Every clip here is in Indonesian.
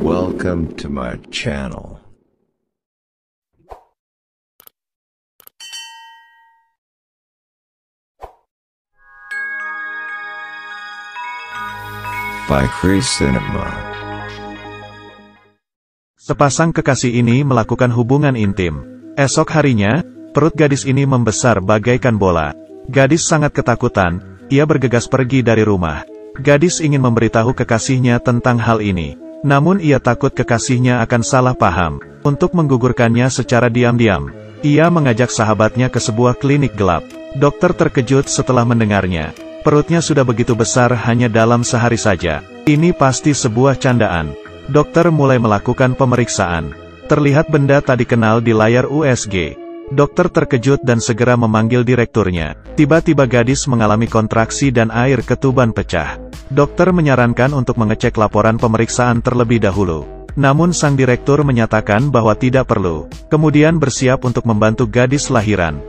Welcome to my channel. By Chris Cinema. Sepasang kekasih ini melakukan hubungan intim. Esok harinya, perut gadis ini membesar bagaikan bola. Gadis sangat ketakutan, ia bergegas pergi dari rumah. Gadis ingin memberitahu kekasihnya tentang hal ini. Namun ia takut kekasihnya akan salah paham. Untuk menggugurkannya secara diam-diam, ia mengajak sahabatnya ke sebuah klinik gelap. Dokter terkejut setelah mendengarnya. Perutnya sudah begitu besar hanya dalam sehari saja. Ini pasti sebuah candaan. Dokter mulai melakukan pemeriksaan. Terlihat benda tak dikenal di layar USG. Dokter terkejut dan segera memanggil direkturnya. Tiba-tiba gadis mengalami kontraksi dan air ketuban pecah. Dokter menyarankan untuk mengecek laporan pemeriksaan terlebih dahulu. Namun sang direktur menyatakan bahwa tidak perlu. Kemudian bersiap untuk membantu gadis lahiran.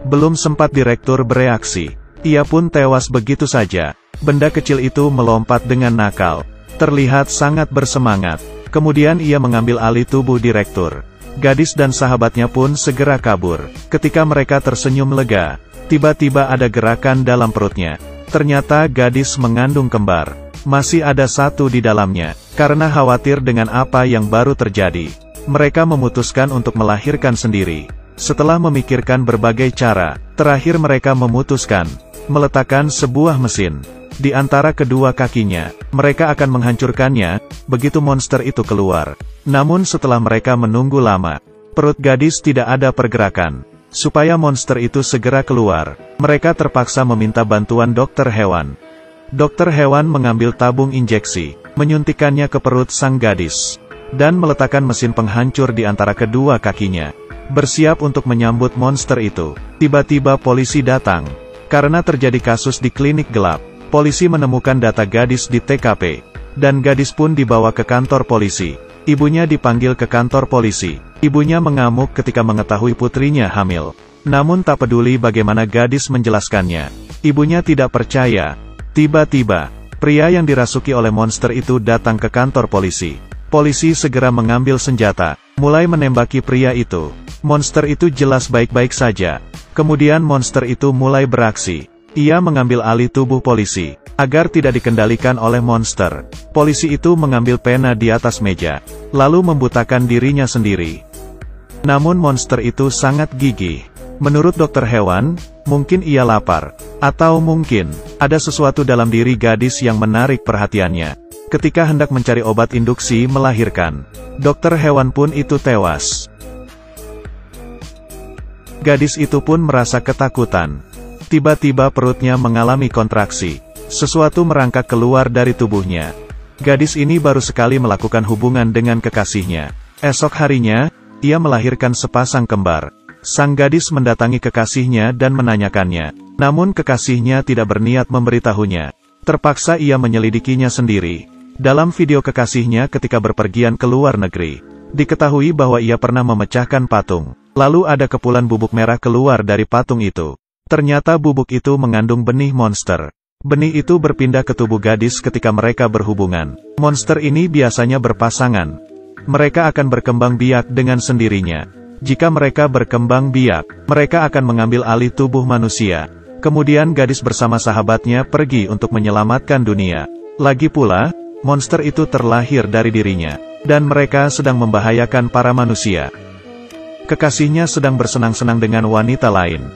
Belum sempat direktur bereaksi, ia pun tewas begitu saja. Benda kecil itu melompat dengan nakal. Terlihat sangat bersemangat. Kemudian ia mengambil alih tubuh direktur. Gadis dan sahabatnya pun segera kabur. Ketika mereka tersenyum lega, tiba-tiba ada gerakan dalam perutnya. Ternyata gadis mengandung kembar. Masih ada satu di dalamnya. Karena khawatir dengan apa yang baru terjadi, mereka memutuskan untuk melahirkan sendiri. Setelah memikirkan berbagai cara, terakhir mereka memutuskan meletakkan sebuah mesin di antara kedua kakinya. Mereka akan menghancurkannya begitu monster itu keluar. Namun setelah mereka menunggu lama, perut gadis tidak ada pergerakan. Supaya monster itu segera keluar, mereka terpaksa meminta bantuan dokter hewan. Dokter hewan mengambil tabung injeksi, menyuntikkannya ke perut sang gadis, dan meletakkan mesin penghancur di antara kedua kakinya. Bersiap untuk menyambut monster itu. Tiba-tiba polisi datang. Karena terjadi kasus di klinik gelap, polisi menemukan data gadis di TKP, dan gadis pun dibawa ke kantor polisi. Ibunya dipanggil ke kantor polisi. Ibunya mengamuk ketika mengetahui putrinya hamil. Namun tak peduli bagaimana gadis menjelaskannya, ibunya tidak percaya. Tiba-tiba, pria yang dirasuki oleh monster itu datang ke kantor polisi. Polisi segera mengambil senjata, mulai menembaki pria itu. Monster itu jelas baik-baik saja. Kemudian monster itu mulai beraksi. Ia mengambil alih tubuh polisi. Agar tidak dikendalikan oleh monster, polisi itu mengambil pena di atas meja, lalu membutakan dirinya sendiri. Namun monster itu sangat gigih. Menurut dokter hewan, mungkin ia lapar. Atau mungkin, ada sesuatu dalam diri gadis yang menarik perhatiannya. Ketika hendak mencari obat induksi melahirkan, dokter hewan pun itu tewas. Gadis itu pun merasa ketakutan. Tiba-tiba perutnya mengalami kontraksi. Sesuatu merangkak keluar dari tubuhnya. Gadis ini baru sekali melakukan hubungan dengan kekasihnya. Esok harinya, ia melahirkan sepasang kembar. Sang gadis mendatangi kekasihnya dan menanyakannya. Namun kekasihnya tidak berniat memberitahunya. Terpaksa ia menyelidikinya sendiri. Dalam video kekasihnya ketika berpergian ke luar negeri, diketahui bahwa ia pernah memecahkan patung. Lalu ada kepulan bubuk merah keluar dari patung itu. Ternyata bubuk itu mengandung benih monster. Benih itu berpindah ke tubuh gadis ketika mereka berhubungan. Monster ini biasanya berpasangan. Mereka akan berkembang biak dengan sendirinya. Jika mereka berkembang biak, mereka akan mengambil alih tubuh manusia. Kemudian gadis bersama sahabatnya pergi untuk menyelamatkan dunia. Lagi pula, monster itu terlahir dari dirinya. Dan mereka sedang membahayakan para manusia. Kekasihnya sedang bersenang-senang dengan wanita lain.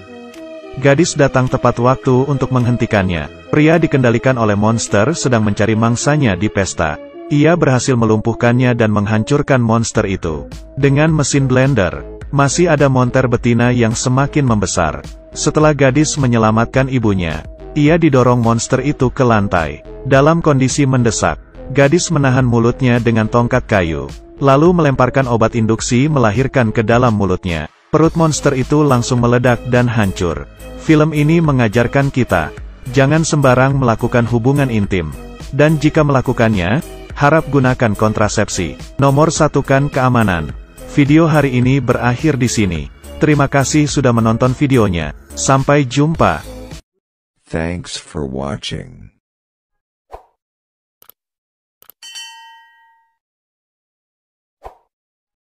Gadis datang tepat waktu untuk menghentikannya. Pria dikendalikan oleh monster sedang mencari mangsanya di pesta. Ia berhasil melumpuhkannya dan menghancurkan monster itu. Dengan mesin blender, masih ada monster betina yang semakin membesar. Setelah gadis menyelamatkan ibunya, ia didorong monster itu ke lantai. Dalam kondisi mendesak, gadis menahan mulutnya dengan tongkat kayu, lalu melemparkan obat induksi melahirkan ke dalam mulutnya. Perut monster itu langsung meledak dan hancur. Film ini mengajarkan kita, jangan sembarang melakukan hubungan intim. Dan jika melakukannya, harap gunakan kontrasepsi. Nomor 1 kan keamanan. Video hari ini berakhir di sini. Terima kasih sudah menonton videonya. Sampai jumpa. Thanks for watching.